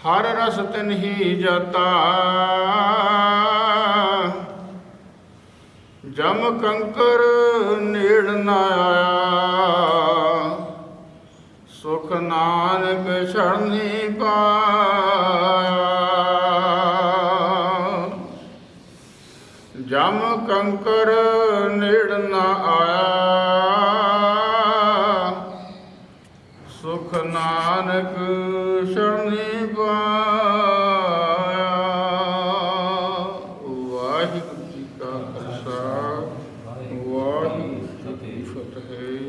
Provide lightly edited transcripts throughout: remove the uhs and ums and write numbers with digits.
हर रस तिन्ही जाता, जम कंकर नेड़ न आया। सुख नानक शरणी पाया। जम कंकर नेड़ न आया। सुख नानक शरणी पाया। वाहिगुरू जी का खालसा, वाहिगुरू जी की फतेह।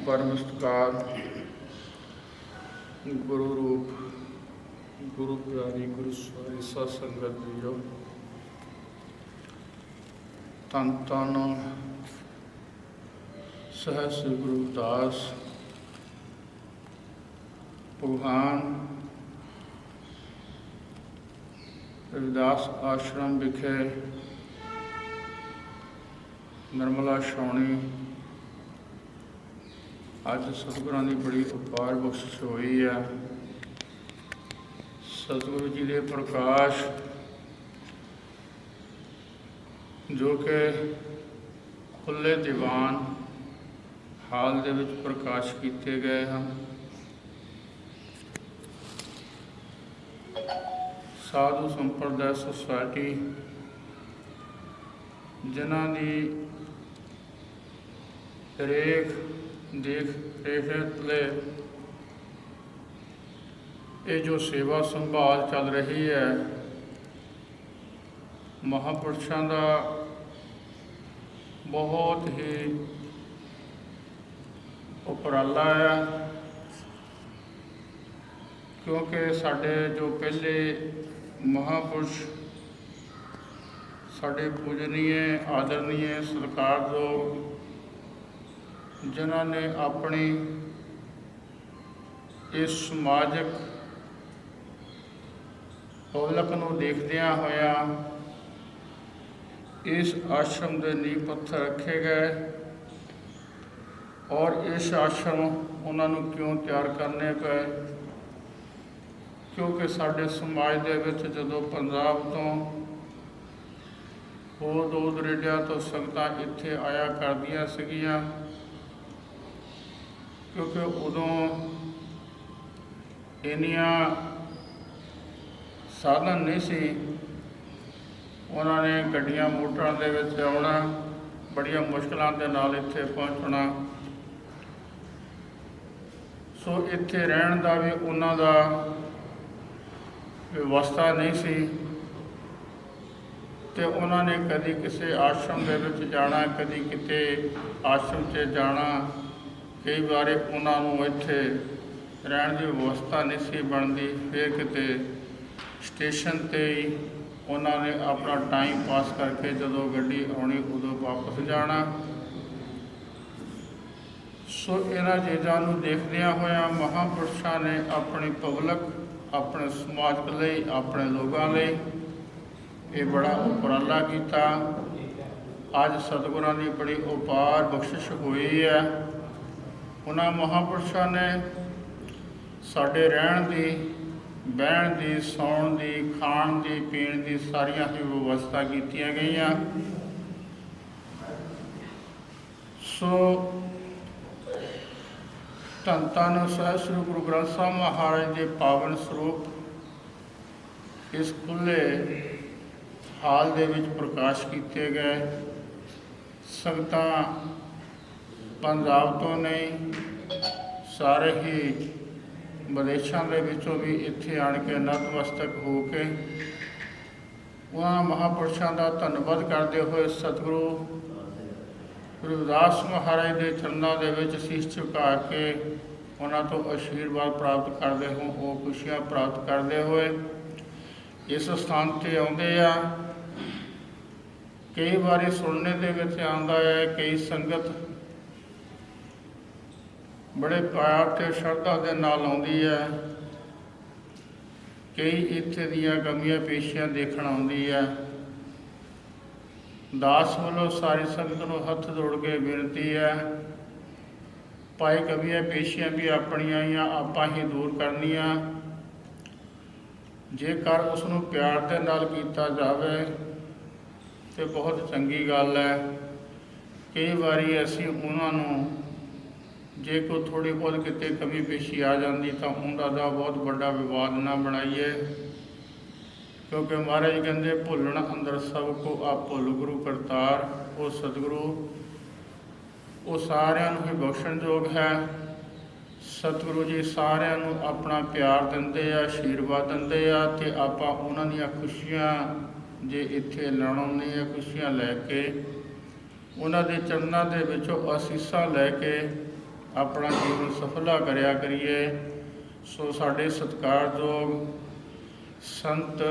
परम सत्कार गुरु रूप गुरु प्यारी गुरु सवारी सत संगत जीओ। धन धन सहज श्री गुरु रविदास भगवान रविदास आश्रम विखे निर्मला छावनी अज सतगुरां की बड़ी उपार बख्शिश हुई है। सतगुरु जी के प्रकाश जो कि खुले दीवान हाल दे विच प्रकाश किए गए हैं। साधु संप्रदाय सोसायटी जिन्हां दी देख रेख ले ये जो सेवा संभाल चल रही है, महापुरुषों का बहुत ही उपराला है। क्योंकि साढ़े जो पहले महापुरुष साढ़े पूजनीय आदरणीय सरकार लोग जिन्होंने अपनी इस समाजिक पब्लिक को देखदिया होया इस आश्रम के नींह पत्थर रखे गए। और इस आश्रम उन्होंने क्यों तैयार करने पे, क्योंकि साढ़े समाज दे विच जदों पंजाब तो होर दूर दरेडिया तो संगतां इत्थे आया करदियां सीगियां। क्योंकि उदों इन्नियां साधन नहीं सी, उन्होंने गड्डियां मोटरां दे विच आउणा, बड़ियां मुश्किलों के नाल इत्थे पहुँचना। सो इत्थे रहण दा भी उन्हां दा व्यवस्था नहीं सी ते उन्होंने कदी किसी आश्रम दे विच जाना, कदी किते आश्रम से जाना। कई बार उन्होंने इत्थे रहण की व्यवस्था नहीं सी बनती। फिर किते स्टेशन ते ही उन्होंने अपना टाइम पास करके जदों गड्डी आनी उदों वापस जाना। सो इन्हां चीज़ों को देखदिया होया महापुरुषों ने अपनी पब्लिक अपने समाज के लिए अपने लोगों लिए ये बड़ा उपराला किया। अज सतगुरां की बड़ी उपार बख्शिश हुई है। उन्हां महापुरुषों ने साडे रहण की, बहन की, सौण की, खाण की, पीण की सारिया ही व्यवस्था कीतियां गईयां। सो धन धन सहज श्री गुरु ग्रंथ साहिब महाराज के पावन स्वरूप इस खुले हाल दे विच प्रकाश किए गए। संगतां पंजाब तो नहीं, सारे ही विदेशों के विचों भी इत्थे आण के नतमस्तक हो के उन्हां महापुरुषों का धन्नवाद करते हुए सतगुरु रविदास महाराज के चरणों के विच शीश झुका के उन्हां तो आशीर्वाद प्राप्त करते हो, वो खुशियां प्राप्त करते हुए इस स्थान पर आउंदे आ। कई बार सुनने के विच आंदा है, कई संगत बड़े प्यार ते श्रद्धा के नाल आउंदी है, कई इत्थे दीयां कमियां पेशियां देखण आउंदी है। दास वालों सारी संगत को हथ जोड़ के बेनती है ਭਾਈ ਕਵੀਆਂ ਪੇਸ਼ੀਆਂ ਵੀ ਆਪਣੀਆਂ ਜਾਂ ਆਪਾਂ ਹੀ ਦੂਰ ਕਰਨੀਆਂ। ਜੇਕਰ ਉਸ ਨੂੰ ਪਿਆਰ ਦੇ ਨਾਲ ਕੀਤਾ ਜਾਵੇ ਤਾਂ ਬਹੁਤ ਚੰਗੀ ਗੱਲ ਹੈ। ਕਈ ਵਾਰੀ ਅਸੀਂ ਉਹਨਾਂ ਨੂੰ ਜੇ ਕੋਈ ਥੋੜ੍ਹੀ ਬਹੁਤ ਕਿਤੇ ਕਮੀ ਪੇਸ਼ੀ ਆ ਜਾਂਦੀ ਤਾਂ ਉਹਨਾਂ ਦਾ ਬਹੁਤ ਵੱਡਾ ਵਿਵਾਦ ਨਾ ਬਣਾਈਏ, ਕਿਉਂਕਿ ਮਹਾਰਾਜ ਕਹਿੰਦੇ ਭੁੱਲਣ ਅੰਦਰ ਸਭ ਕੋ ਆਪ ਭੁੱਲ ਗੁਰੂ ਕਰਤਾਰ। ਉਹ ਸਤਿਗੁਰੂ ਉਹ ਸਾਰਿਆਂ ਨੂੰ ਹੀ ਬਖਸ਼ਣਯੋਗ ਹੈ। ਸਤਿਗੁਰੂ ਜੀ ਸਾਰਿਆਂ ਨੂੰ ਆਪਣਾ ਪਿਆਰ ਦਿੰਦੇ ਆ, ਆਸ਼ੀਰਵਾਦ ਦਿੰਦੇ ਆ, ਅਤੇ ਆਪਾਂ ਉਹਨਾਂ ਦੀਆਂ ਖੁਸ਼ੀਆਂ ਜੇ ਇੱਥੇ ਲੈਣ ਆਉਂਦੇ ਆ, ਖੁਸ਼ੀਆਂ ਲੈ ਕੇ ਉਹਨਾਂ ਦੇ ਚਰਨਾਂ ਦੇ ਵਿੱਚੋਂ ਅਸੀਸਾਂ ਲੈ ਕੇ ਆਪਣਾ ਜੀਵਨ ਸਫਲਾ ਕਰਿਆ ਕਰੀਏ। ਸੋ ਸਾਡੇ ਸਤਿਕਾਰਯੋਗ ਸੰਤ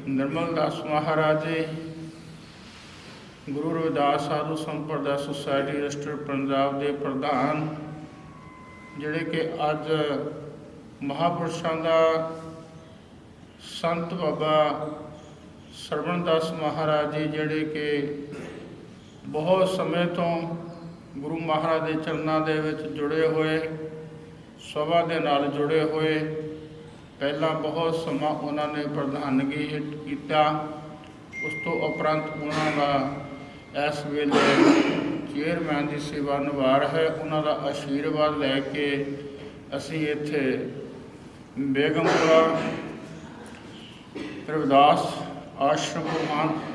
ਨਿਰਮਲ ਦਾਸ ਮਹਾਰਾਜ ਜੀ, ਗੁਰੂ ਰਵਿਦਾਸ ਸਾਧੂ ਸੰਪਰਦਾ ਸੁਸਾਇਟੀ ਰਜਿਸਟਰਡ ਪੰਜਾਬ ਦੇ ਪ੍ਰਧਾਨ, ਜਿਹੜੇ ਕਿ ਅੱਜ ਮਹਾਂਪੁਰਸ਼ਾਂ ਦਾ ਸੰਤ ਬਾਬਾ ਸਰਵਣ ਦਾਸ ਮਹਾਰਾਜ ਜੀ, ਜਿਹੜੇ ਕਿ ਬਹੁਤ ਸਮੇਂ ਤੋਂ ਗੁਰੂ ਮਹਾਰਾਜ ਦੇ ਚਰਨਾਂ ਦੇ ਵਿੱਚ ਜੁੜੇ ਹੋਏ, ਸਭਾ ਦੇ ਨਾਲ ਜੁੜੇ ਹੋਏ, ਪਹਿਲਾਂ ਬਹੁਤ ਸਮਾਂ ਉਹਨਾਂ ਨੇ ਪ੍ਰਧਾਨਗੀ ਕੀਤਾ। ਉਸ ਤੋਂ ਉਪਰੰਤ ਉਹਨਾਂ ਦਾ ਇਸ ਵੇਲੇ ਚੇਅਰਮੈਨ ਦੀ ਸੇਵਾ ਨਿਭਾ ਹੈ। ਉਹਨਾਂ ਦਾ ਆਸ਼ੀਰਵਾਦ ਲੈ ਕੇ ਅਸੀਂ ਇੱਥੇ ਬੇਗਮਪੁਰਾ ਰਵਿਦਾਸ ਆਸ਼ਰਮ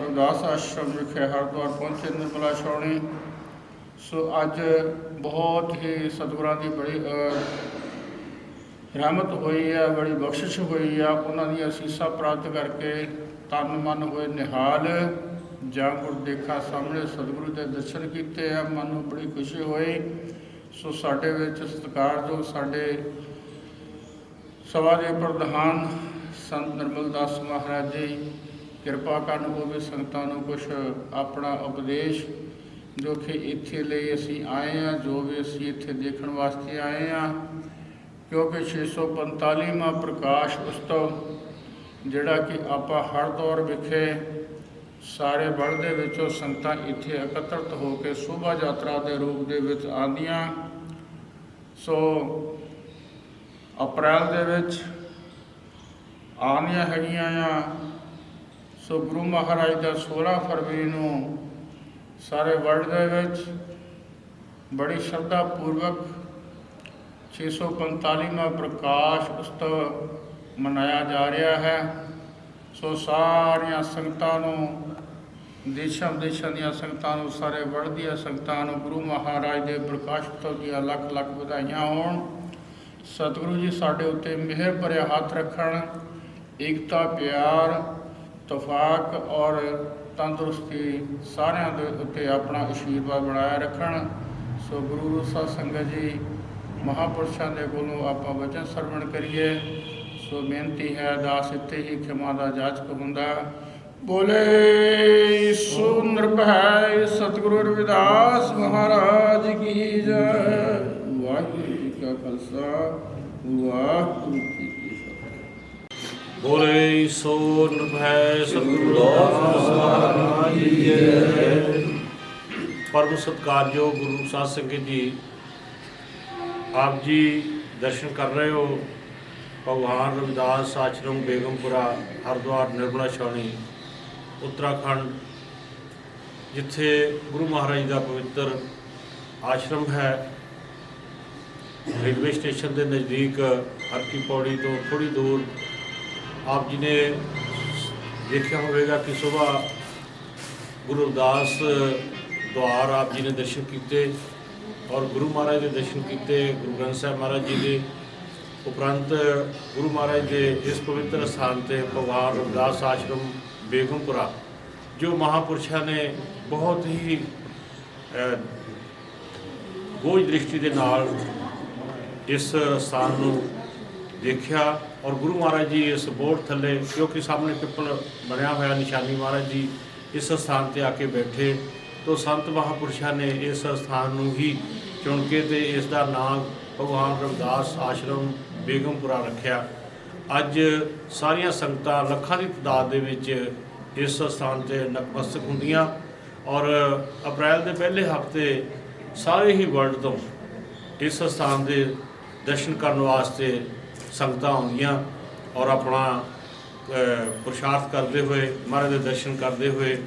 ਰਵਿਦਾਸ ਆਸ਼ਰਮ ਵਿਖੇ ਹਰਿਦੁਆਰ ਪਹੁੰਚੇ ਨਿਰਮਲਾ ਛਾਉਣੀ। ਸੋ ਅੱਜ ਬਹੁਤ ਹੀ ਸਤਿਗੁਰਾਂ ਦੀ ਬੜੀ ਰਹਿਮਤ ਹੋਈ ਹੈ, ਬੜੀ ਬਖਸ਼ਿਸ਼ ਹੋਈ ਆ। ਉਹਨਾਂ ਦੀਆਂ ਅਸੀਸਾਂ ਪ੍ਰਾਪਤ ਕਰਕੇ ਤਨ ਮਨ ਹੋਏ ਨਿਹਾਲ। ਜਾਂ ਗੁਰਦੇਖਾ ਸਾਹਮਣੇ ਸਤਿਗੁਰੂ ਦੇ ਦਰਸ਼ਨ ਕੀਤੇ ਆ, ਮਨ ਨੂੰ ਬੜੀ ਖੁਸ਼ੀ ਹੋਈ। ਸੋ ਸਾਡੇ ਵਿੱਚ ਸਤਿਕਾਰਯੋਗ ਸਾਡੇ ਸਭਾ ਦੇ ਪ੍ਰਧਾਨ ਸੰਤ ਨਿਰਮਲ ਦਾਸ ਮਹਾਰਾਜ ਜੀ ਕਿਰਪਾ ਕਰਨ, ਉਹ ਵੀ ਸੰਗਤਾਂ ਨੂੰ ਕੁਛ ਆਪਣਾ ਉਪਦੇਸ਼ ਜੋ ਕਿ ਇੱਥੇ ਲਈ ਅਸੀਂ ਆਏ ਹਾਂ, ਜੋ ਵੀ ਅਸੀਂ ਇੱਥੇ ਦੇਖਣ ਵਾਸਤੇ ਆਏ ਹਾਂ, ਕਿਉਂਕਿ 645ਵਾਂ ਪ੍ਰਕਾਸ਼ ਉਤਸਵ ਜਿਹੜਾ ਕਿ ਆਪਾਂ ਹਰਿਦੁਆਰ ਵਿਖੇ ਸਾਰੇ ਵਰਲਡ ਦੇ ਵਿੱਚੋਂ ਸੰਗਤਾਂ ਇੱਥੇ ਇਕੱਤਰਿਤ ਹੋ ਕੇ ਸ਼ੋਭਾ ਯਾਤਰਾ ਦੇ ਰੂਪ ਦੇ ਵਿੱਚ ਆਉਂਦੀਆਂ। ਸੋ ਅਪ੍ਰੈਲ ਦੇ ਵਿੱਚ ਆਉਣੀਆਂ ਹੈਗੀਆਂ ਆ। ਸੋ ਗੁਰੂ ਮਹਾਰਾਜ ਦਾ 16 ਫਰਵਰੀ ਨੂੰ ਸਾਰੇ ਵਰਲਡ ਦੇ ਵਿੱਚ ਬੜੀ ਸ਼ਰਧਾ ਪੂਰਵਕ 645ਵਾਂ ਪ੍ਰਕਾਸ਼ ਉਤਸਵ ਮਨਾਇਆ ਜਾ ਰਿਹਾ ਹੈ। ਸੋ ਸਾਰੀਆਂ ਸੰਗਤਾਂ ਨੂੰ, ਦੇਸ਼ਾਂ ਵਿਦੇਸ਼ਾਂ ਦੀਆਂ ਸੰਗਤਾਂ ਨੂੰ, ਸਾਰੇ ਵਰਲਡ ਦੀਆਂ ਸੰਗਤਾਂ ਨੂੰ ਗੁਰੂ ਮਹਾਰਾਜ ਦੇ ਪ੍ਰਕਾਸ਼ ਉਤਸਵ ਦੀਆਂ ਲੱਖ ਲੱਖ ਵਧਾਈਆਂ ਹੋਣ। ਸਤਿਗੁਰੂ ਜੀ ਸਾਡੇ ਉੱਤੇ ਮਿਹਰ ਭਰਿਆ ਹੱਥ ਰੱਖਣ, ਏਕਤਾ, ਪਿਆਰ, ਇਤਫਾਕ ਔਰ ਤੰਦਰੁਸਤੀ ਸਾਰਿਆਂ ਦੇ ਉੱਤੇ ਆਪਣਾ ਆਸ਼ੀਰਵਾਦ ਬਣਾਇਆ ਰੱਖਣ। ਸੋ ਗੁਰੂ ਸਾਧ ਸੰਗਤ ਜੀ, ਮਹਾਂਪੁਰਸ਼ਾਂ ਦੇ ਕੋਲੋਂ ਆਪਾਂ ਵਚਨ ਸਰਵਣ ਕਰੀਏ। ਸੋ ਬੇਨਤੀ ਹੈ, ਦਾਸ ਇੱਥੇ ਹੀ ਖਿਮਾ ਦਾ ਜਾਚਕ ਹੁੰਦਾ। ਬੋਲੇ ਸੋ ਨਿਰਭੈ ਸਤਿਗੁਰੂ ਰਵਿਦਾਸ ਮਹਾਰਾਜ ਕੀ ਜੈ। ਵਾਹਿਗੁਰੂ ਜੀ ਕਾ ਖਾਲਸਾ, ਵਾਹਿਗੁਰੂ ਜੀ ਕੀ ਫਤਿਹ। ਬੋਲੇ ਸੋ ਨਿਰਭੈ ਸਤਿਗੁਰੂ ਰਵਿਦਾਸ ਮਹਾਰਾਜ ਕੀ ਜੈ। ਪਰਮ ਸਤਿਕਾਰਯੋਗ ਗੁਰੂ ਸਾਧ ਸੰਗਤ ਜੀ, ਆਪ ਜੀ ਦਰਸ਼ਨ ਕਰ ਰਹੇ ਹੋ ਭਗਵਾਨ ਰਵਿਦਾਸ ਆਸ਼ਰਮ ਬੇਗਮਪੁਰਾ ਹਰਿਦੁਆਰ ਨਿਰਮਲਾ ਛਾਉਣੀ ਉੱਤਰਾਖੰਡ, ਜਿੱਥੇ ਗੁਰੂ ਮਹਾਰਾਜ ਦਾ ਪਵਿੱਤਰ ਆਸ਼ਰਮ ਹੈ। ਰੇਲਵੇ ਸਟੇਸ਼ਨ ਦੇ ਨਜ਼ਦੀਕ ਹਰ ਕੀ ਪੌੜੀ ਤੋਂ ਥੋੜ੍ਹੀ ਦੂਰ ਆਪ ਜੀ ਨੇ ਦੇਖਿਆ ਹੋਵੇਗਾ ਕਿ ਸੁਬਾਹ ਗੁਰੂ ਰਵਿਦਾਸ ਦੁਆਰ ਆਪ ਜੀ ਨੇ ਦਰਸ਼ਨ ਕੀਤੇ ਔਰ ਗੁਰੂ ਮਹਾਰਾਜ ਦੇ ਦਰਸ਼ਨ ਕੀਤੇ। ਗੁਰੂ ਗ੍ਰੰਥ ਸਾਹਿਬ ਮਹਾਰਾਜ ਜੀ ਦੇ ਉਪਰੰਤ ਗੁਰੂ ਮਹਾਰਾਜ ਦੇ ਇਸ ਪਵਿੱਤਰ ਸਥਾਨ 'ਤੇ ਭਗਵਾਨ ਰਵਿਦਾਸ ਆਸ਼ਰਮ ਬੇਗਮਪੁਰਾ, ਜੋ ਮਹਾਂਪੁਰਸ਼ਾਂ ਨੇ ਬਹੁਤ ਹੀ ਗੋਝ ਦ੍ਰਿਸ਼ਟੀ ਦੇ ਨਾਲ ਇਸ ਸਥਾਨ ਨੂੰ ਦੇਖਿਆ ਔਰ ਗੁਰੂ ਮਹਾਰਾਜ ਜੀ ਇਸ ਬੋਰਡ ਥੱਲੇ, ਕਿਉਂਕਿ ਸਾਹਮਣੇ ਪਿੱਪਲ ਬਣਿਆ ਹੋਇਆ ਨਿਸ਼ਾਨੀ, ਮਹਾਰਾਜ ਜੀ ਇਸ ਸਥਾਨ 'ਤੇ ਆ ਕੇ ਬੈਠੇ। ਤੋ ਸੰਤ ਮਹਾਂਪੁਰਸ਼ਾਂ ਨੇ ਇਸ ਸਥਾਨ ਨੂੰ ਹੀ ਚੁਣ ਕੇ ਤੇ ਇਸ ਦਾ ਨਾਮ ਭਗਵਾਨ ਰਵਿਦਾਸ ਆਸ਼ਰਮ ਬੇਗਮਪੁਰਾ ਰੱਖਿਆ। ਅੱਜ ਸਾਰੀਆਂ ਸੰਗਤਾਂ ਲੱਖਾਂ ਦੀ ਤਾਦਾਦ ਦੇ ਵਿੱਚ ਇਸ ਸਥਾਨ 'ਤੇ ਨਤਮਸਤਕ ਹੁੰਦੀਆਂ ਔਰ ਅਪ੍ਰੈਲ ਦੇ ਪਹਿਲੇ ਹਫ਼ਤੇ ਸਾਰੇ ਹੀ ਵਰਲਡ ਤੋਂ ਇਸ ਸਥਾਨ ਦੇ ਦਰਸ਼ਨ ਕਰਨ ਵਾਸਤੇ ਸੰਗਤਾਂ ਆਉਂਦੀਆਂ ਔਰ ਆਪਣਾ ਪੁਰਸ਼ਾਰਥ ਕਰਦੇ ਹੋਏ, ਮਹਾਰਾਜ ਦੇ ਦਰਸ਼ਨ ਕਰਦੇ ਹੋਏ,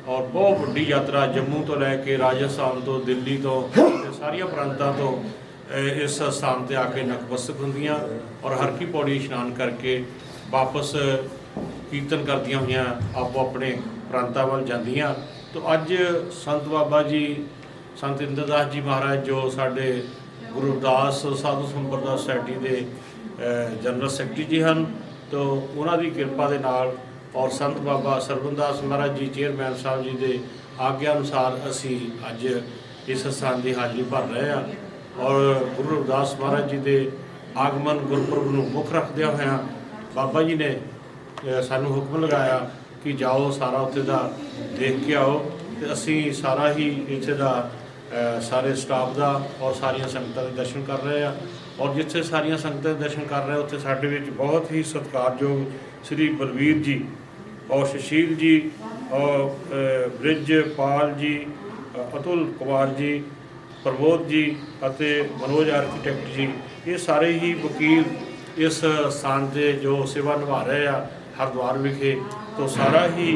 ਔਰ ਬਹੁਤ ਵੱਡੀ ਯਾਤਰਾ ਜੰਮੂ ਤੋਂ ਲੈ ਕੇ ਰਾਜਸਥਾਨ ਤੋਂ, ਦਿੱਲੀ ਤੋਂ ਤੇ ਸਾਰੀਆਂ ਪ੍ਰਾਂਤਾਂ ਤੋਂ ਇਸ ਸਥਾਨ ਤੇ ਆ ਕੇ ਨਤਮਸਤਕ ਹੁੰਦੀਆਂ ਔਰ ਹਰ ਕੀ ਪੌੜੀ ਇਸ਼ਨਾਨ ਕਰਕੇ ਵਾਪਸ ਕੀਰਤਨ ਕਰਦੀਆਂ ਹੋਈਆਂ ਆਪੋ ਆਪਣੇ ਪ੍ਰਾਂਤਾਂ ਵੱਲ ਜਾਂਦੀਆਂ। तो अज संत बाबा जी संत इंद्रदास जी महाराज जो साढ़े गुरु रविदास साधु संप्रदाय सोसाइटी के जनरल सैकटरी जी हैं, तो उन्हों की कृपा के नाल और संत बाबा सरवनदास महाराज जी चेयरमैन साहब जी के आग्ञा अनुसार असी अज इस स्थान की हाज़री भर रहे हैं और गुरु रविदास महाराज जी के आगमन गुरपुरब नूं मुख रखदे होया बाबा जी ने सानू हुक्म लगाया कि जाओ सारा उत्थे दा देख के आओ। तो असी सारा ही इत्थे दा सारे स्टाफ का और सारिया संगतां दे दर्शन कर रहे हैं और जिथे सारिया संगतां दे दर्शन कर रहे हैं उत्थे साडे विच बहुत ही सत्कारयोग श्री बलवीर जी और सुशील जी और ब्रिजपाल जी, अतुल कुमार जी, प्रमोद जी अते मनोज आर्कीटैक्ट जी, ये सारे ही वकील इस स्थान से जो सेवा निभा रहे हैं हरिद्वार विखे, तो सारा ही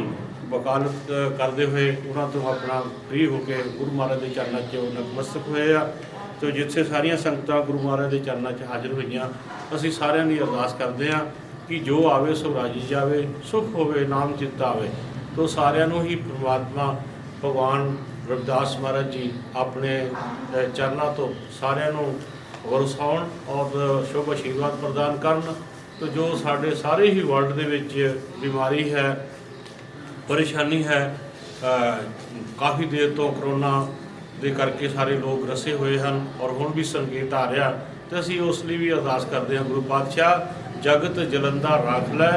वकालत करते हुए उन्होंने तो अपना फ्री होकर गुरु महाराज के चरणों च नतमस्तक हुए आ। तो जिथे सारिया संगतां गुरु महाराज के चरणों च हाजिर हुई, असी सारिਆਂ ਦੀ अरदास करते हैं कि जो आवे सो राजी जावे, सुख होवे नाम चित्त आवे। तो सारिਆਂ ਨੂੰ ही परमात्मा भगवान रविदास महाराज जी अपने चरणों तो सारिਆਂ ਨੂੰ वरसाउण और शुभ आशीर्वाद प्रदान करन। तो जो साढ़े सारे ही वर्ल्ड के विच बीमारी है, परेशानी है, काफ़ी देर तो करोना दे करके सारे लोग रसे हुए हैं और हुण भी संकेत आ रहा, तो असी उस लिए भी अरदास करते हैं गुरु पातशाह जगत जलंदा राख लै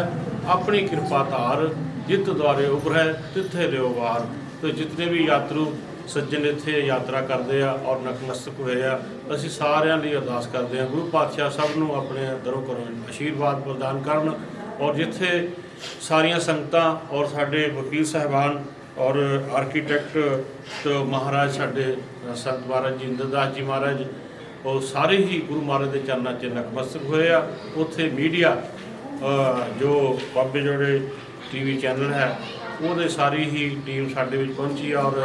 अपनी कृपा धार, जित द्वारे उभरै तिथे लिओ वार। तो जितने भी यात्रु सज्जन इत्थे यात्रा करते हैं और नतमस्तक हुए हैं, असी सारिਆਂ ਲਈ अरदास करते हैं गुरु पातशाह सब नूं अपने दरों घरों आशीर्वाद प्रदान करन और जिथे सारिया संगतां और साडे वकील साहबान और आर्कीटैक्ट तो महाराज साडे संत महाराज जी इंद्रदास जी महाराज और सारे ही गुरु महाराज के चरणों च नतमस्तक हुए आ। उत्थे मीडिया जो बाबे जोड़े टीवी चैनल है वो सारी ही टीम साडे विच पहुंची और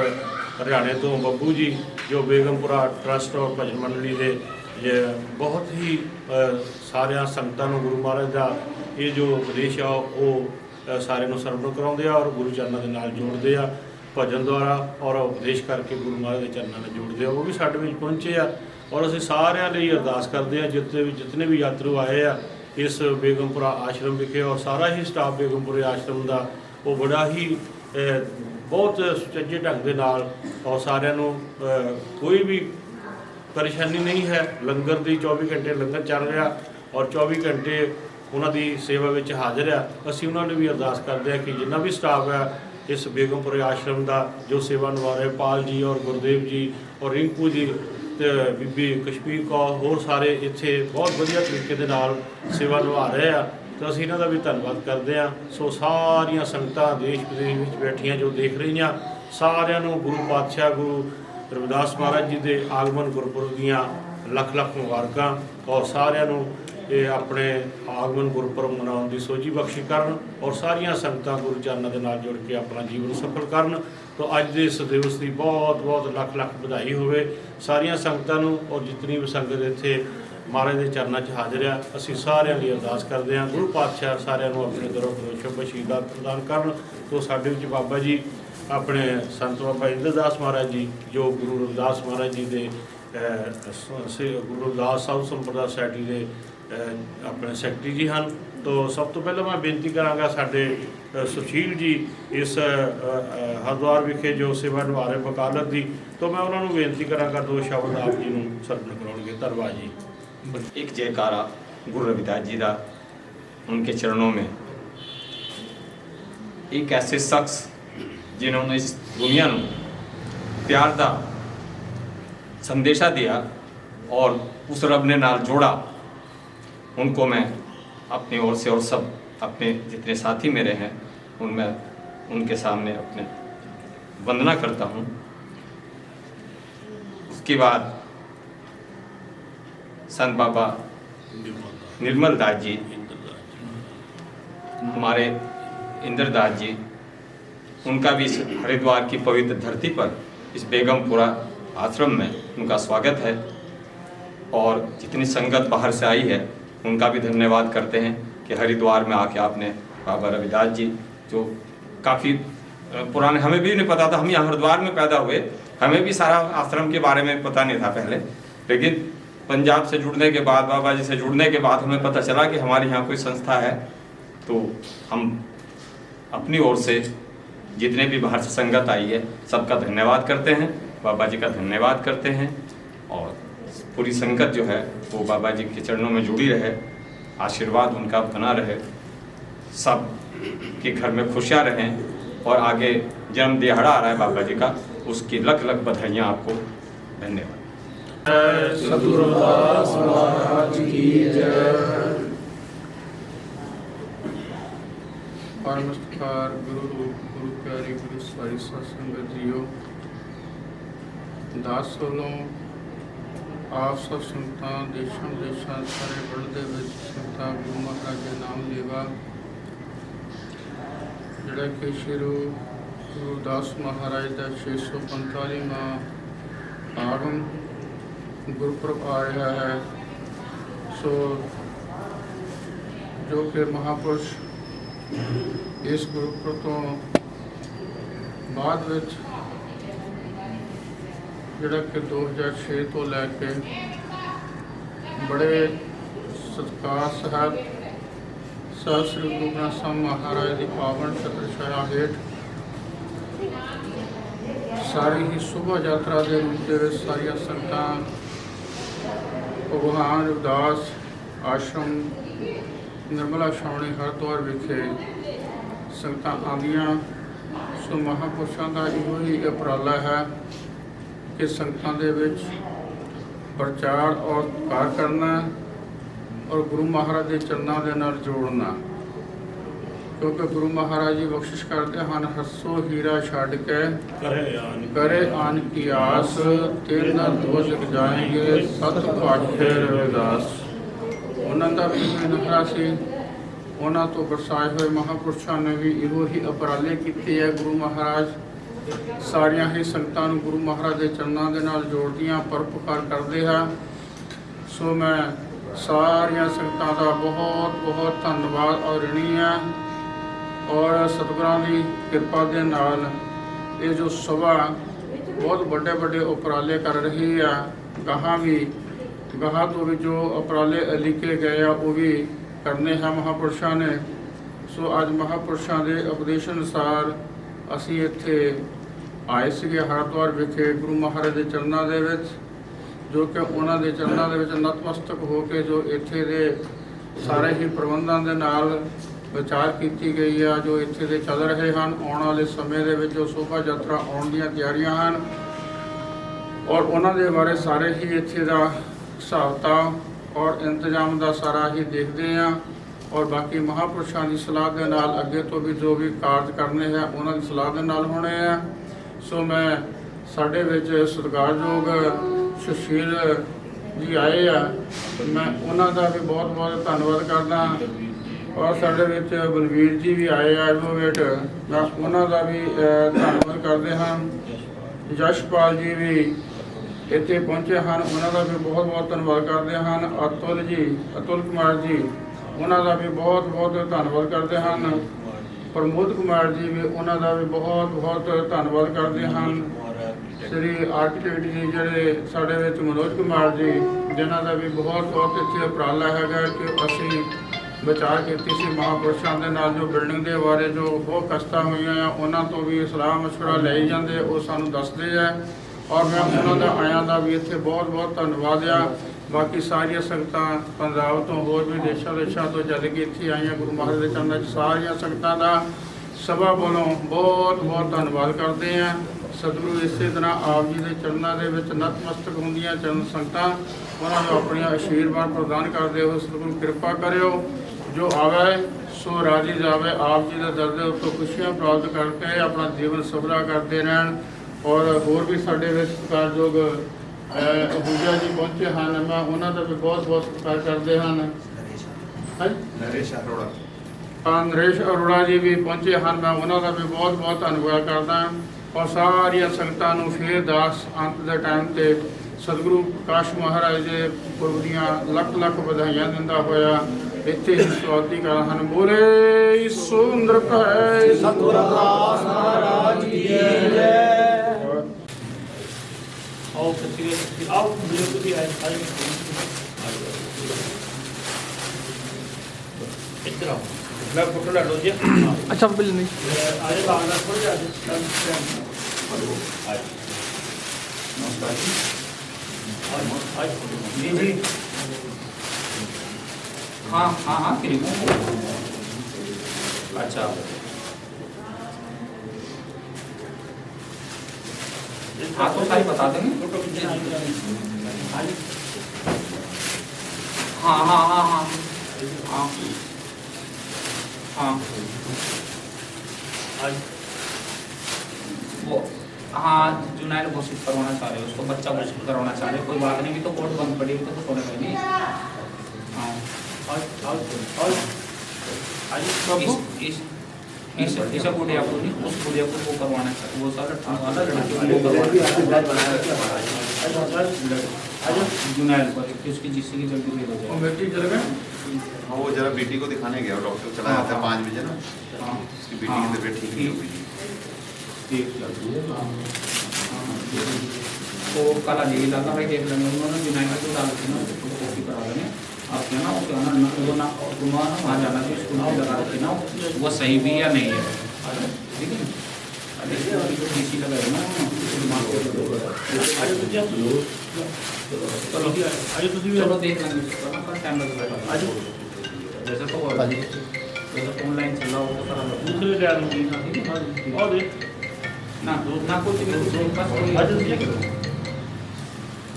हरियाणे तो बब्बू जी जो बेगमपुरा ट्रस्ट और भजन मंडली के बहुत ही सारिया संगतां नूं गुरु महाराज का ये जो उपदेश आ वो सारे नूं सरवण कराउंदे आ और गुरु चरणों के नाल जोड़ते आ भजन द्वारा और उपदेश करके गुरु महाराज के चरणों में जोड़ते आ। वो भी साडे विच पहुंचे आ और असीं सारिਆਂ ਲਈ अरदास करते हैं जितने भी यात्रु आए आ इस बेगमपुरा आश्रम विखे और सारा ही स्टाफ बेगमपुरे आश्रम का वो बड़ा ही बहुत सुचੱਜੇ ढंग के नाल और सारिਆਂ ਨੂੰ कोई भी परेशानी नहीं है। लंगर की 24 घंटे लंगर चल रहा और 24 घंटे उन्होंने सेवा में हाजिर आ। असी उन्होंने भी अरदास करते हैं कि जिन्ना भी स्टाफ है इस बेगमपुरे आश्रम का जो सेवा निभा रहे पाल जी और गुरदेव जी और रिंकू जी तो बीबी कश्मीर कौर होर सारे इत्थे बहुत वधिया तरीके दे नाल सेवा निभा रहे हैं। तो असीं इन्हां दा भी धन्नवाद करते हैं। सो सारिया संगतां देश विदेश में बैठियां जो देख रही हैं सारिਆਂ ਨੂੰ गुरु पातशाह गुरु रविदास महाराज जी के आगमन गुरपुरब दियां लख लख मुबारकां और सारिਆਂ ਨੂੰ ਇਹ अपने आगमन गुरपुरब मनाउण की सोझी बख्शी करन और सारिया संगतां गुरु चरणों के नाल जुड़ के अपना जीवन सफल करन। तो अज के इस दिवस की बहुत बहुत लख लख बधाई होवे सारिया संगतां नूं और जितनी भी संगत इत्थे महाराज के चरणों च हाजिर है। असी सारिਆਂ ਲਈ अरदास करते हैं गुरु पातशाह सारिਆਂ ਨੂੰ अपने दरों दरों शुभ आशीर्वाद प्रदान करन। तो साडे विच बाबा जी अपने संत बाबा इंद्रदास महाराज जी जो गुरु रविदास महाराज जी के गुरु रविदास साधु संप्रदाय सोसाइटी के अपने सैकटरी जी हैं। तो सब तो पहले मैं बेनती कराँगा साडे सुशील जी इस हरिद्वार विखे जो सेवा निभा रहे वकालत की, तो मैं उन्होंने बेनती कराँगा 2 शब्द आप जी नूं सरवण कराउणगे। धन्नवाद जी। एक जयकारा गुरु रविदास जी का उनके चरणों में। एक ऐसे शख्स जिन्होंने इस दुनिया को प्यार का संदेशा दिया और उस रब ने नाल जोड़ा, उनको मैं अपनी ओर से और सब अपने जितने साथी मेरे हैं उनमें उनके सामने अपने वंदना करता हूँ। उसके बाद संत बाबा निर्मल दास जी, हमारे इंद्रदास जी, उनका भी इस हरिद्वार की पवित्र धरती पर इस बेगमपुरा आश्रम में उनका स्वागत है। और जितनी संगत बाहर से आई है उनका भी धन्यवाद करते हैं कि हरिद्वार में आके आपने बाबा रविदास जी, जो काफ़ी पुराने, हमें भी नहीं पता था, हम यहाँ हरिद्वार में पैदा हुए, हमें भी सारा आश्रम के बारे में पता नहीं था पहले, लेकिन पंजाब से जुड़ने के बाद, बाबा जी से जुड़ने के बाद हमें पता चला कि हमारे यहाँ कोई संस्था है। तो हम अपनी ओर से जितने भी बाहर से संगत आई है सबका धन्यवाद करते हैं, बाबा जी का धन्यवाद करते हैं। और पूरी संगत जो है वो बाबा जी के चरणों में जुड़ी रहे, आशीर्वाद उनका बना रहे, सब के घर में खुशियाँ रहें। और आगे जन्म दिहाड़ा आ रहा है बाबा जी का, उसकी लख लख बधाइयाँ आपको। धन्यवाद। सतगुरुदास महाराज की जय। परम सत्कार गुरु प्यारी गुरु सारी साध संगत जीओ, दास ਵੱਲੋਂ ਆਪ ਸਭ ਸੰਗਤਾਂ ਦੇਸ਼ਾਂ ਵਿਦੇਸ਼ਾਂ ਸਾਰੇ ਵਰਲਡ ਦੇ ਵਿੱਚ ਸੰਗਤਾਂ ਗੁਰੂ ਮਹਾਰਾਜ ਦੇ ਨਾਮ ਲੇਵਾ, ਜਿਹੜਾ ਕਿ ਸ਼੍ਰੀ ਗੁਰੂ ਦਾਸ ਮਹਾਰਾਜ ਦਾ 645ਵਾਂ ਆਗਮ ਗੁਰਪੁਰਬ ਆ ਰਿਹਾ ਹੈ। ਸੋ ਜੋ ਕਿ ਮਹਾਪੁਰਸ਼ ਇਸ ਗੁਰਪੁਰਬ ਤੋਂ ਬਾਅਦ ਵਿੱਚ ਜਿਹੜਾ ਕਿ 2006 ਤੋਂ ਲੈ ਕੇ ਬੜੇ ਸਤਿਕਾਰ ਸਹਿਤ ਸਤਿ ਸ੍ਰੀ ਗੁਰੂ ਗ੍ਰੰਥ ਸਾਹਿਬ ਮਹਾਰਾਜ ਦੀ ਪਾਵਨ ਛਤਰ ਛਾਇਆ ਹੇਠ ਸਾਰੀ ਹੀ ਸ਼ੋਭਾ ਯਾਤਰਾ ਦੇ ਰੂਪ ਦੇ ਵਿੱਚ ਸਾਰੀਆਂ ਸੰਗਤਾਂ ਭਗਵਾਨ ਰਵਿਦਾਸ ਆਸ਼ਰਮ ਨਿਰਮਲਾ ਛਾਉਣੀ ਹਰਿਦੁਆਰ ਵਿਖੇ ਸੰਗਤਾਂ ਆਉਂਦੀਆਂ। ਸੋ ਮਹਾਂਪੁਰਸ਼ਾਂ ਦਾ ਇਹੋ ਹੀ ਉਪਰਾਲਾ ਹੈ ਕਿ ਸੰਗਤਾਂ ਦੇ ਵਿੱਚ ਪ੍ਰਚਾਰ ਔਰ ਕਾਰ ਕਰਨਾ ਔਰ ਗੁਰੂ ਮਹਾਰਾਜ ਦੇ ਚਰਨਾਂ ਦੇ ਨਾਲ ਜੋੜਨਾ, ਕਿਉਂਕਿ ਗੁਰੂ ਮਹਾਰਾਜ ਜੀ ਬਖਸ਼ਿਸ਼ ਕਰਦੇ ਹਨ, ਹੱਸੋ ਹੀਰਾ ਛੱਡ ਕੇ ਕਰੇ ਆਨ ਕੀ ਆਸ, ਤੇਰੇ ਨਾਲ ਦੋ ਜਗ ਜਾਏਂਗੇ ਸਤ ਪਾਠੇ ਰਵਿਦਾਸ। ਉਹਨਾਂ ਦਾ ਵੀ ਨਖਰਾ ਸੀ, ਉਹਨਾਂ ਤੋਂ ਬਰਸਾਏ ਹੋਏ ਮਹਾਂਪੁਰਸ਼ਾਂ ਨੇ ਵੀ ਇਹੋ ਹੀ ਉਪਰਾਲੇ ਕੀਤੇ ਹੈ। ਗੁਰੂ ਮਹਾਰਾਜ ਸਾਰੀਆਂ ਹੀ ਸੰਗਤਾਂ ਨੂੰ ਗੁਰੂ ਮਹਾਰਾਜ ਦੇ ਚਰਨਾਂ ਦੇ ਨਾਲ ਜੋੜਦੀਆਂ ਪਰਉਪਕਾਰ ਕਰਦੇ ਹਨ। ਸੋ ਮੈਂ ਸਾਰੀਆਂ ਸੰਗਤਾਂ ਦਾ ਬਹੁਤ ਬਹੁਤ ਧੰਨਵਾਦ ਔਰ ਰਿਣੀ ਹਾਂ। ਔਰ ਸਤਿਗੁਰਾਂ ਦੀ ਕਿਰਪਾ ਦੇ ਨਾਲ ਇਹ ਜੋ ਸਭਾ ਬਹੁਤ ਵੱਡੇ ਵੱਡੇ ਉਪਰਾਲੇ ਕਰ ਰਹੀ ਆ, ਗਾਹਾਂ ਤੋਂ ਵੀ ਜੋ ਉਪਰਾਲੇ ਲਿਖੇ ਗਏ ਆ ਉਹ ਵੀ ਕਰਨੇ ਹੈ ਮਹਾਂਪੁਰਸ਼ਾਂ ਨੇ। ਸੋ ਅੱਜ ਮਹਾਂਪੁਰਸ਼ਾਂ ਦੇ ਉਪਦੇਸ਼ ਅਨੁਸਾਰ ਅਸੀਂ ਇੱਥੇ ਆਏ ਸੀਗੇ ਹਰਿਦੁਆਰ ਵਿਖੇ ਗੁਰੂ ਮਹਾਰਾਜ ਦੇ ਚਰਨਾਂ ਦੇ ਵਿੱਚ, ਜੋ ਕਿ ਉਹਨਾਂ ਦੇ ਚਰਨਾਂ ਦੇ ਵਿੱਚ ਨਤਮਸਤਕ ਹੋ ਕੇ ਜੋ ਇੱਥੇ ਦੇ ਸਾਰੇ ਹੀ ਪ੍ਰਬੰਧਾਂ ਦੇ ਨਾਲ ਵਿਚਾਰ ਕੀਤੀ ਗਈ ਆ, ਜੋ ਇੱਥੇ ਦੇ ਚੱਲ ਰਹੇ ਹਨ। ਆਉਣ ਵਾਲੇ ਸਮੇਂ ਦੇ ਵਿੱਚ ਜੋ ਸ਼ੋਭਾ ਯਾਤਰਾ ਆਉਣ ਦੀਆਂ ਤਿਆਰੀਆਂ ਹਨ ਔਰ ਉਹਨਾਂ ਦੇ ਬਾਰੇ ਸਾਰੇ ਹੀ ਇੱਥੇ ਦਾ ਹਿਸਾਬ ਔਰ ਇੰਤਜ਼ਾਮ ਦਾ ਸਾਰਾ ਹੀ ਦੇਖਦੇ ਹਾਂ। ਔਰ ਬਾਕੀ ਮਹਾਂਪੁਰਸ਼ਾਂ ਦੀ ਸਲਾਹ ਦੇ ਨਾਲ ਅੱਗੇ ਤੋਂ ਵੀ ਜੋ ਵੀ ਕਾਰਜ ਕਰਨੇ ਹੈ ਉਹਨਾਂ ਦੀ ਸਲਾਹ ਦੇ ਨਾਲ ਹੋਣੇ ਆ। ਸੋ ਮੈਂ ਸਾਡੇ ਵਿੱਚ ਸਤਿਕਾਰਯੋਗ ਸੁਸ਼ੀਲ ਜੀ ਆਏ ਆ, ਮੈਂ ਉਹਨਾਂ ਦਾ ਵੀ ਬਹੁਤ ਬਹੁਤ ਧੰਨਵਾਦ ਕਰਦਾ। ਔਰ ਸਾਡੇ ਵਿੱਚ ਬਲਵੀਰ ਜੀ ਵੀ ਆਏ ਆ ਐਡਵੋਕੇਟ, ਮੈਂ ਉਹਨਾਂ ਦਾ ਵੀ ਧੰਨਵਾਦ ਕਰਦੇ ਹਾਂ। ਯਸ਼ਪਾਲ ਜੀ ਵੀ ਇੱਥੇ ਪਹੁੰਚੇ ਹਨ, ਉਹਨਾਂ ਦਾ ਵੀ ਬਹੁਤ ਬਹੁਤ ਧੰਨਵਾਦ ਕਰਦੇ ਹਨ। ਅਤੁਲ ਕੁਮਾਰ ਜੀ, ਉਹਨਾਂ ਦਾ ਵੀ ਬਹੁਤ ਬਹੁਤ ਧੰਨਵਾਦ ਕਰਦੇ ਹਨ। ਪ੍ਰਮੋਦ ਕੁਮਾਰ ਜੀ ਵੀ, ਉਹਨਾਂ ਦਾ ਵੀ ਬਹੁਤ ਬਹੁਤ ਧੰਨਵਾਦ ਕਰਦੇ ਹਨ। ਸ੍ਰੀ ਆਰਕੀਟੈਕਟ ਜੀ ਜਿਹੜੇ ਸਾਡੇ ਵਿੱਚ ਮਨੋਜ ਕੁਮਾਰ ਜੀ, ਜਿਨ੍ਹਾਂ ਦਾ ਵੀ ਬਹੁਤ ਬਹੁਤ ਇੱਥੇ ਉਪਰਾਲਾ ਹੈਗਾ ਕਿ ਅਸੀਂ ਵਿਚਾਰ ਕੀਤੀ ਸੀ ਮਹਾਂਪੁਰਸ਼ਾਂ ਦੇ ਨਾਲ ਜੋ ਬਿਲਡਿੰਗ ਦੇ ਬਾਰੇ ਜੋ ਬਹੁਤ ਕਸ਼ਤਾਂ ਹੋਈਆਂ ਆ, ਉਹਨਾਂ ਤੋਂ ਵੀ ਸਲਾਹ ਮਸ਼ਵਰਾ ਲਈ ਜਾਂਦੇ, ਉਹ ਸਾਨੂੰ ਦੱਸਦੇ ਆ। ਔਰ ਮੈਂ ਉਹਨਾਂ ਦਾ ਆਇਆਂ ਦਾ ਵੀ ਇੱਥੇ ਬਹੁਤ ਬਹੁਤ ਧੰਨਵਾਦ ਆ। ਬਾਕੀ ਸਾਰੀਆਂ ਸੰਗਤਾਂ ਪੰਜਾਬ ਤੋਂ ਹੋਰ ਵੀ ਦੇਸ਼ਾਂ ਤੋਂ ਚੱਲ ਕੇ ਇੱਥੇ ਆਈਆਂ ਗੁਰੂ ਮਹਾਰਾਜ ਦੇ ਚਰਨਾਂ 'ਚ, ਸਾਰੀਆਂ ਸੰਗਤਾਂ ਦਾ ਸਭਾ ਵੱਲੋਂ ਬਹੁਤ ਬਹੁਤ ਧੰਨਵਾਦ ਕਰਦੇ ਹਾਂ। ਸਤਿਗੁਰੂ ਇਸੇ ਤਰ੍ਹਾਂ ਆਪ ਜੀ ਦੇ ਚਰਨਾਂ ਦੇ ਵਿੱਚ ਨਤਮਸਤਕ ਹੁੰਦੀਆਂ ਚਰਨ ਸੰਗਤਾਂ, ਉਹਨਾਂ ਨੂੰ ਆਪਣੀਆਂ ਆਸ਼ੀਰਵਾਦ ਪ੍ਰਦਾਨ ਕਰਦੇ ਹੋ। ਸਤਿਗੁਰੂ ਕਿਰਪਾ ਕਰਿਓ, ਜੋ ਆਵੇ ਸੋ ਰਾਜੀ ਜਾਵੇ। ਆਪ ਜੀ ਦੇ ਦਰ ਦੇ ਉੱਤੋਂ ਖੁਸ਼ੀਆਂ ਪ੍ਰਾਪਤ ਕਰਕੇ ਆਪਣਾ ਜੀਵਨ ਸਫਲਾ ਕਰਦੇ ਰਹਿਣ। ਔਰ ਹੋਰ ਵੀ ਸਾਡੇ ਵਿੱਚ ਸਤਿਕਾਰਯੋਗ ਅਹੂਜਾ ਜੀ ਪਹੁੰਚੇ ਹਨ, ਮੈਂ ਉਹਨਾਂ ਦਾ ਵੀ ਬਹੁਤ ਬਹੁਤ ਸਤਿਕਾਰ ਕਰਦੇ ਹਨ। ਨਰੇਸ਼ ਅਰੋੜਾ ਨਰੇਸ਼ ਅਰੋੜਾ ਜੀ ਵੀ ਪਹੁੰਚੇ ਹਨ, ਮੈਂ ਉਹਨਾਂ ਦਾ ਵੀ ਬਹੁਤ ਬਹੁਤ ਧੰਨਵਾਦ ਕਰਦਾ। ਔਰ ਸਾਰੀਆਂ ਸੰਗਤਾਂ ਨੂੰ ਫਿਰ ਦਾਸ ਅੰਤ ਦੇ ਟਾਈਮ ਤੇ ਸਤਿਗੁਰੂ ਪ੍ਰਕਾਸ਼ ਮਹਾਰਾਜ ਦੇ ਗੁਰੂ ਦੀਆਂ ਲੱਖ ਲੱਖ ਵਧਾਈਆਂ ਦਿੰਦਾ ਹੋਇਆ ਇੱਥੇ ਹੀ ਸਵਾਗਤੀ ਕਰ ਹਨ। ਬੋਲੇ ਸੁੰਦਰ ਭੈ ਸਤਿਗੁਰੂ ਰਵਿਦਾਸ ਮਹਾਰਾਜ ਕੀ ਜੈ। आओ सच्ची आओ बुजुर्ग भी आए इधर आओ मैं फोटो ला लो जी अच्छा बिल नहीं आए बाहर थोड़ी आ नमस्कार जी जी हाँ हाँ हाँ अच्छा हाँ तो सारी बता देंगे। हाँ हाँ हाँ हाँ हाँ हाँ वो हाँ जुनैद घोषित करवाना चाह रहे हो, उसको बच्चा घोषित करवाना चाह रहे हो, कोई बात नहीं, भी तो कोर्ट बंद पड़ी तो सोने में नहीं। हाँ इस बुढ़िया को नहीं, उस बुढ़िया को वो करवाना चाहिए, वो सारा वाला लड़की को जुनैद पर कि उसकी जिससे की जल्दी हो जाए। कमेटी चल गए। हाँ वो जरा बेटी को दिखाने गया, डॉक्टर चला जाता है 5 बजे ना, हाँ उसकी बेटी की तबीयत ठीक नहीं हुई। ठीक तो कल आ जाइए दादा भाई, देख लेंगे उन्होंने जुनैद को डाल के ना उसको कॉपी करा लेंगे आपके ना, उसके ना वो ना तुम्हारा वहाँ जाना चाहिए स्कूल में लगा रखे ना वो सही भी या नहीं है, ठीक है। डीसी लगाए ना चलो देख लेंगे कल टाइम लगेगा जैसे तो जैसे ऑनलाइन चल रहा हो तो सारा दूसरे टायर में और ना ना कुछ भी बस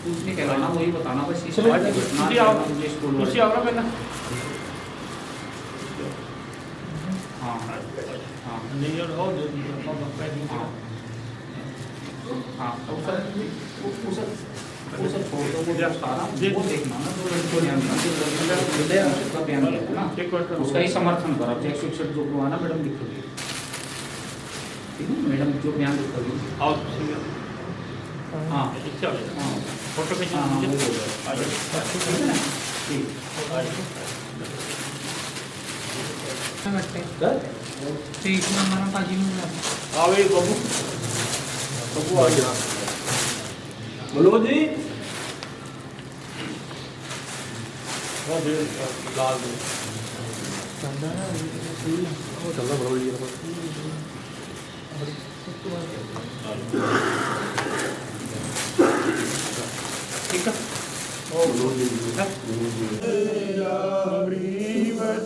कुछ नहीं कहना ना, वही बताना बस तुसी आओ ना पहले। हाँ हाँ नहीं और हाँ तो उसे छोड़ दो, वो जब सारा वो देखना ना, तो लड़को ध्यान देना उसका बयान दिया ना, उसका ही समर्थन करो। 161 जो हुआ ना मैडम लिखोगी, ठीक है मैडम जो बयान लिखोगी। आओ हाँ हाँ फोटो पे हाँ हाँ ठीक है हमारा पाजी में आओ ये बाबू बाबू आ गया बोलो जी लाल ठीक है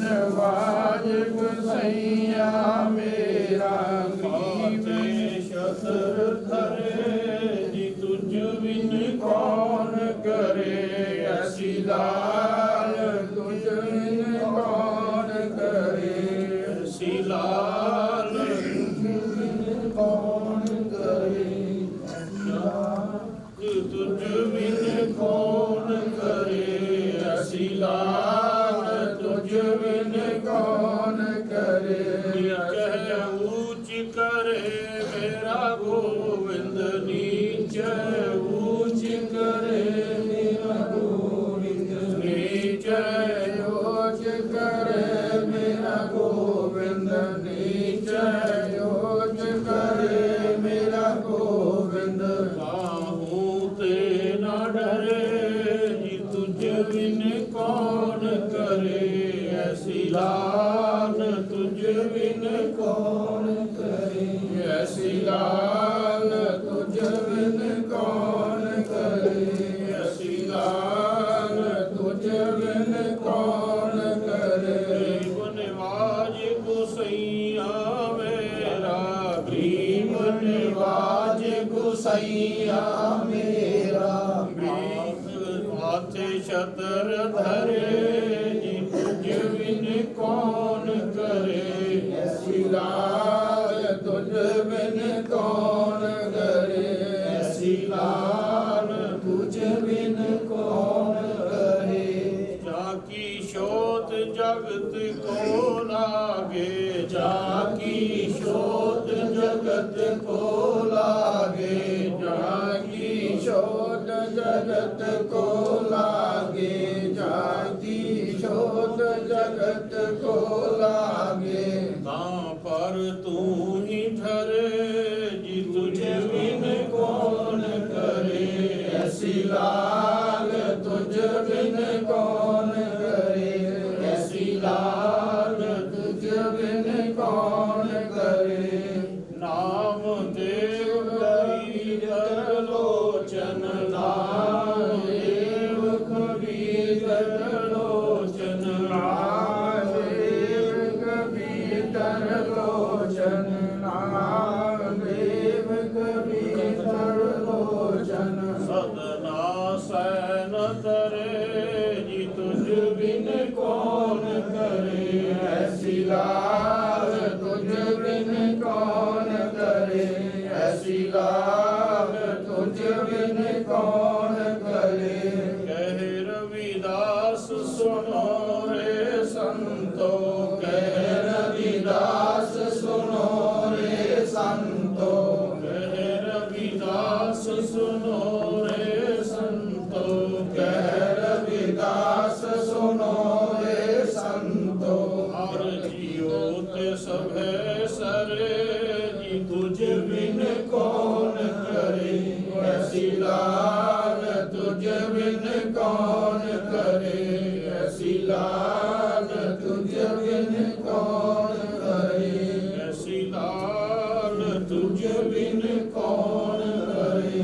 नवाज गुसैया मेरा शतर धरे तुझ बिन कौन करे, ऐसी लाल तुझ बिन कौन करे, ऐसी लाल कौन करे, तुझ बिन कौन करे, ऐसी लाल तुझ बिन कौन करे। चाहे ऊंच करे मेरा गोविंद, नीचे ऊंच करे मेरा गोविंद, नीचे ऊंच करे मेरा गोविंद, नीचे ऊंच करे मेरा गोविंद। काहू ते न डरे जी तुझ बिन कौन करे, ऐसी लाल तुझ बिन कौन करे, ऐसी लाल तुझ बिन कौन करे, ऐसी लाल तुझ बिन कौन करे। निवाज गुसैया मेरा, भीम निवाज गुसैया मेरा, हाथ शतर धरे तुझ बिन कौन करे, ऐसी लाल तुझ बिन कौन करे, ऐसी लाल तुझ तुझ बिन कौन करे। जाकी शोध जगत को लागे, जाकी शोध जगत को लागे, जाकी शोध जगत को लागे, जाकी शोध जगत को लागे। तां पर तू ही ठहरे जी तुझ बिन कौन करे। ऐसी लाल तुझ बिन कौन करे, ऐसी लाल तुझ बिन कौन करे। नाम देव कबीर लोचन, नाम देव कबीर लोचन, नाम देव कबीर लोचन, नाम देव कबीर लोचन। सदना सैन तरे जी तुझ बिन कौन करे। ऐसी लाल तुझ बिन कौन करे, ऐसी लाल तुझ बिन कौन करे। कह रविदास सुनो रे संतो, कह रविदास सुनो रे संतो, कह रविदास सुनो रे संतो, कह रविदास सुनो रे संतो। हर जियो ते सभे सरे जी तुझ बिन कौन करे। ऐसी लाल तुझ बिन कौन करे, ऐसी लाल तुझ बिन कौन करे, ऐसी लाल तुझ बिन कौन करे,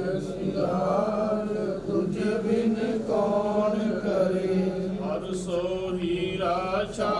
ऐसी लाल तुझ बिन कौन करे। हर सो हीरा छा